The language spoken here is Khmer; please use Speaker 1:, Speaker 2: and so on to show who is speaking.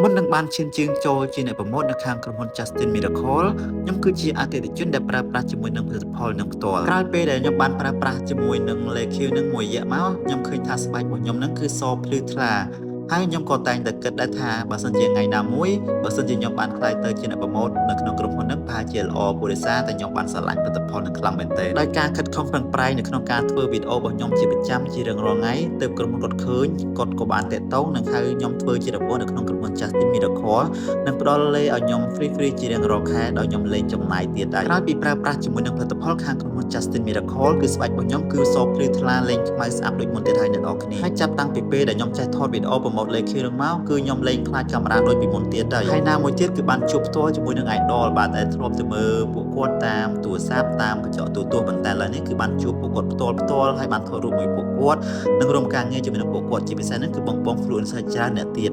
Speaker 1: មុននឹងបានឈានជើងចូលជាអ្នកប្រម៉ូទនៅខាងក្រុមហ៊ុន Justin Miracle ខ្ញុំគឺជាអតិថិជនដែលប្រើប្រាស់ជាមួយនឹងផលិតផលនឹងផ្ទាល់ក្រោយពេលដែលខ្ញុំបានប្រើប្រាស់ជាមួយនឹង Leq នឹងមួយរយៈមកខ្ញុំឃើញថាស្បែករបស់ខ្ញុំនឹងគឺសភ្លឺថ្លាហើយខ្ញុំក៏តែងតែគិតដែរថាបើសិនជាថ្ងៃណាមួយបើសិនជាខ្ញុំបានខ្លាយទៅជាអ្នកប្រម៉ូទនៅក្នុងក្រុមហ៊ុននឹងប្រហែលជាល្អព្រោះដោយសារតែខ្ញុំបានស្រឡាញ់ផលិតផលនឹងខ្លាំងមែនទែនដោយការខិតខំប្រឹងប្រែងនៅក្នុងការធ្វើវីដេអូរបស់ខ្ញុំជាប្រចាំជារៀងរាល់ថ្ងៃទើបក្រុមហ៊ុនគាត់ឃើញគាត់ក៏បានតាក់ទងនឹងហៅខ្ញុំធ្វើជារបរនៅក្នុងក្រុមហ៊ុន Justin Miracle នឹងផ្ដល់លេឲ្យខ្ញុំ free ជារៀងរាល់ខែដោយខ្ញុំលេងចំណាយទៀតដែរក្រោយពីប្រើប្រាស់ជាមួយនឹងផលិតផលខាងក្រុមហ៊ុន Justin Miracle គឺស្បែករបស់ខ្ញុំគឺសភ្លឺថ្លាលេងខ្មៅស្អាតដូចមុនទៀតហើយអ្នកនរគ្នាហើយចាប់តាំងពីពេលដែលខ្ញុំចេះថតវីដេអូប្រម៉ូទលេខនឹងមកគឺខ្ញុំលេងខ្លាចកាមេរ៉ាដូចពីមុនទៀតដែរហើយណាមួយទៀតគឺបានជួបផ្ទាល់ជាមួយនឹង idol បាទដែលធ្លាប់ទៅមើលពួកគាត់តាមទូរស័ព្ទតាមកញ្ចក់ទូរទស្សន៍ប៉ុន្តែឥឡូវនេះគឺបានជួបពួកគាត់ផ្ទាល់ហើយបានថតរូបមួយពួកគាត់និងរួមការងារជាមួយនឹងពួកគាត់ជាពិសេសហ្នឹងគឺបង influencer ច្រើនអ្នកទៀត